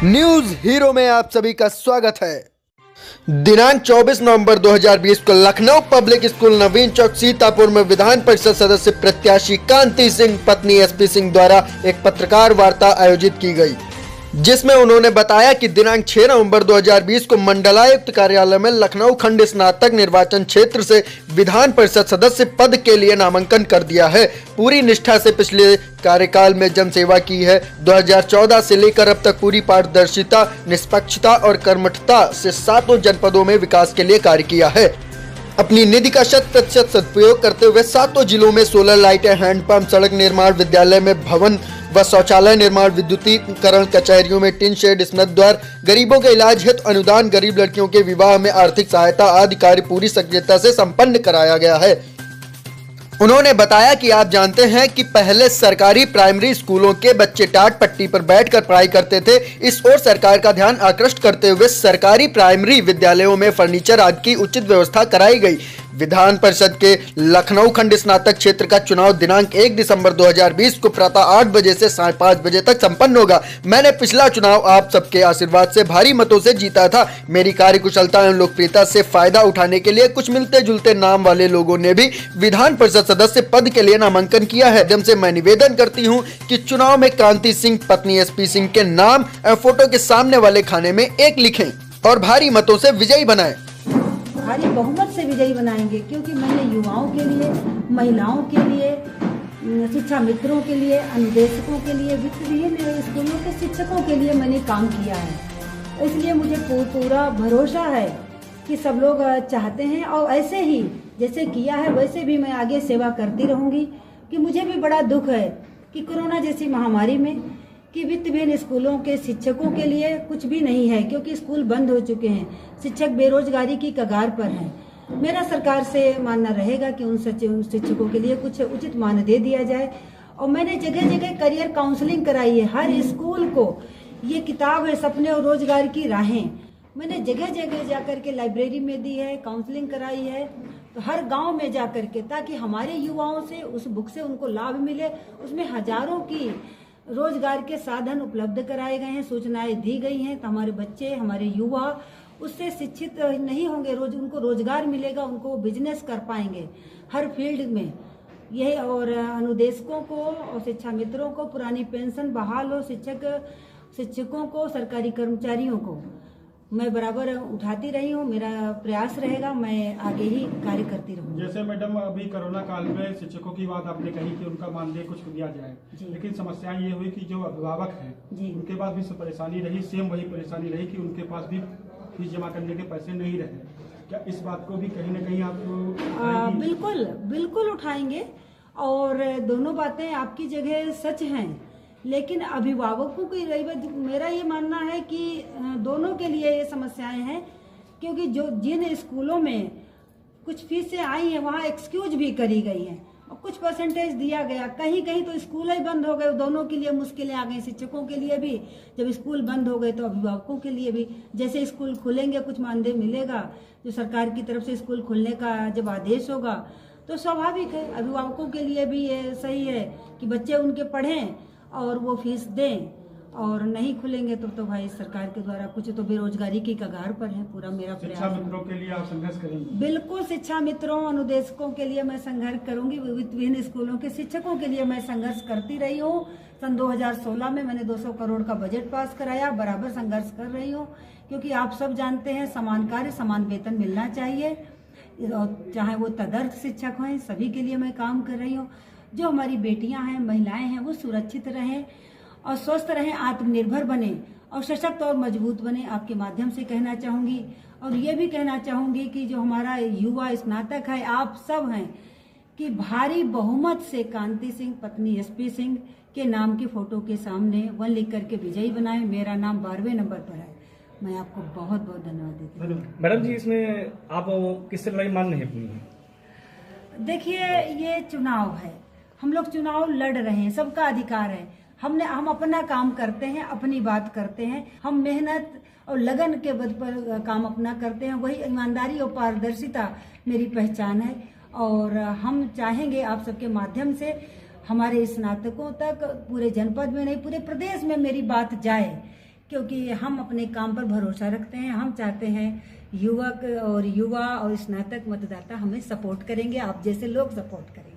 News hero में आप सभी का स्वागत है। दिनांक 24 नवंबर 2020 को लखनऊ पब्लिक स्कूल नवीन चौक सीतापुर में विधान परिषद सदस्य प्रत्याशी कांति सिंह पत्नी एसपी सिंह द्वारा एक पत्रकार वार्ता आयोजित की गई, जिसमें उन्होंने बताया कि दिनांक 6 नवंबर 2020 को मंडलायुक्त कार्यालय में लखनऊ खंड स्नातक निर्वाचन क्षेत्र से विधान परिषद सदस्य पद के लिए नामांकन कर दिया है। पूरी निष्ठा से पिछले कार्यकाल में जनसेवा की है। 2014 से लेकर अब तक पूरी पारदर्शिता, निष्पक्षता और कर्मठता से 7 जनपदों में विकास के लिए कार्य किया है। अपनी निधि का 100% सदुपयोग करते हुए 7 जिलों में सोलर लाइटें, हैंडपंप, सड़क निर्माण, विद्यालय में भवन व शौचालय निर्माण, विद्युतीकरण, कचहरियों में टिन शेड, स्मृत द्वार, गरीबों के इलाज हेतु अनुदान, गरीब लड़कियों के विवाह में आर्थिक सहायता आदि कार्य पूरी सक्रियता से संपन्न कराया गया है। उन्होंने बताया कि आप जानते हैं कि पहले सरकारी प्राइमरी स्कूलों के बच्चे टाट पट्टी पर बैठकर पढ़ाई करते थे। इस ओर सरकार का ध्यान आकृष्ट करते हुए सरकारी प्राइमरी विद्यालयों में फर्नीचर आदि की उचित व्यवस्था कराई गई। विधान परिषद के लखनऊ खंड स्नातक क्षेत्र का चुनाव दिनांक 1 दिसंबर 2020 को प्रातः 8 बजे से 5:30 बजे तक संपन्न होगा। मैंने पिछला चुनाव आप सबके आशीर्वाद से भारी मतों से जीता था। मेरी कार्यकुशलता एवं लोकप्रियता से फायदा उठाने के लिए कुछ मिलते जुलते नाम वाले लोगों ने भी विधान परिषद सदस्य पद के लिए नामांकन किया है। माध्यम से मैं निवेदन करती हूँ कि चुनाव में कांति सिंह पत्नी एसपी सिंह के नाम फोटो के सामने वाले खाने में 1 लिखें और भारी मतों से विजयी बनाएं। भारी बहुमत से विजयी बनाएंगे, क्योंकि मैंने युवाओं के लिए, महिलाओं के लिए, शिक्षा मित्रों के लिए, अनुदेशकों के लिए, वित्तहीन स्कूलों के शिक्षकों के लिए मैंने काम किया है। इसलिए मुझे पूरा भरोसा है कि सब लोग चाहते हैं और ऐसे ही जैसे किया है वैसे भी मैं आगे सेवा करती रहूंगी। कि मुझे भी बड़ा दुख है कि कोरोना जैसी महामारी में कि वित्तहीन स्कूलों के शिक्षकों के लिए कुछ भी नहीं है, क्योंकि स्कूल बंद हो चुके हैं। शिक्षक बेरोजगारी की कगार पर हैं। मेरा सरकार से मानना रहेगा कि उन शिक्षकों के लिए कुछ उचित मानदेय दिया जाए। और मैंने जगह जगह करियर काउंसलिंग कराई है। हर स्कूल को ये किताब है सपने और रोजगार की राहें, मैंने जगह जगह जाकर के लाइब्रेरी में दी है, काउंसलिंग कराई है, तो हर गांव में जाकर के, ताकि हमारे युवाओं से उस बुक से उनको लाभ मिले। उसमें हजारों की रोजगार के साधन उपलब्ध कराए गए हैं, सूचनाएं दी गई हैं, तो हमारे बच्चे, हमारे युवा उससे शिक्षित नहीं होंगे, उनको रोजगार मिलेगा, उनको बिजनेस कर पाएंगे हर फील्ड में। यही और अनुदेशकों को और शिक्षा मित्रों को पुरानी पेंशन बहाल हो, शिक्षकों को, सरकारी कर्मचारियों को मैं बराबर उठाती रही हूँ। मेरा प्रयास रहेगा, मैं आगे ही कार्य करती रहूँगी। जैसे मैडम अभी कोरोना काल में शिक्षकों की बात आपने कही कि उनका मानदेय कुछ दिया जाए, लेकिन समस्या ये हुई कि जो अभिभावक हैं उनके पास भी परेशानी रही, सेम वही परेशानी रही कि उनके पास भी फीस जमा करने के पैसे नहीं रहे। क्या इस बात को भी कहीं न कहीं आप बिल्कुल उठाएंगे। और दोनों बातें आपकी जगह सच हैं, लेकिन अभिभावकों की रही बात, मेरा ये मानना है कि दोनों के लिए ये समस्याएं हैं। क्योंकि जिन स्कूलों में कुछ फीसें आई हैं वहाँ एक्सक्यूज भी करी गई हैं और कुछ परसेंटेज दिया गया। कहीं कहीं तो स्कूल ही बंद हो गए, दोनों के लिए मुश्किलें आ गई। शिक्षकों के लिए भी जब स्कूल बंद हो गए तो अभिभावकों के लिए भी। जैसे स्कूल खुलेंगे कुछ मानदेय मिलेगा, जो सरकार की तरफ से स्कूल खुलने का जब आदेश होगा तो स्वाभाविक है अभिभावकों के लिए भी ये सही है कि बच्चे उनके पढ़ें और वो फीस दें। और नहीं खुलेंगे तो भाई सरकार के द्वारा कुछ तो बेरोजगारी की कगार पर है। पूरा मेरा प्रयास। शिक्षा मित्रों के लिए आप संघर्ष करेंगे? बिल्कुल, शिक्षा मित्रों, अनुदेशकों के लिए मैं संघर्ष करूंगी। विभिन्न स्कूलों के शिक्षकों के लिए मैं संघर्ष करती रही हूँ। सन 2016 में मैंने 200 करोड़ का बजट पास कराया, बराबर संघर्ष कर रही हूँ। क्योंकि आप सब जानते हैं समान कार्य समान वेतन मिलना चाहिए, चाहे वो तदर्थ शिक्षक हों, सभी के लिए मैं काम कर रही हूँ। जो हमारी बेटियां हैं, महिलाएं हैं, वो सुरक्षित रहें और स्वस्थ रहें, आत्मनिर्भर बने और सशक्त और मजबूत बने, आपके माध्यम से कहना चाहूँगी। और ये भी कहना चाहूँगी कि जो हमारा युवा स्नातक है, आप सब हैं, कि भारी बहुमत से कांति सिंह पत्नी एसपी सिंह के नाम के फोटो के सामने 1 लिख करके विजयी बनाए। मेरा नाम 12वें नंबर पर है। मैं आपको बहुत बहुत धन्यवाद देती हूँ। मैडम जी, इसमें आप किससे लड़ाई मान रहे हैं? देखिए, ये चुनाव है, हम लोग चुनाव लड़ रहे हैं, सबका अधिकार है। हम अपना काम करते हैं, अपनी बात करते हैं, हम मेहनत और लगन के बल पर काम अपना करते हैं। वही ईमानदारी और पारदर्शिता मेरी पहचान है। और हम चाहेंगे आप सबके माध्यम से हमारे स्नातकों तक, पूरे जनपद में नहीं पूरे प्रदेश में मेरी बात जाए क्योंकि हम अपने काम पर भरोसा रखते हैं। हम चाहते हैं युवा और स्नातक मतदाता हमें सपोर्ट करेंगे, आप जैसे लोग सपोर्ट करेंगे।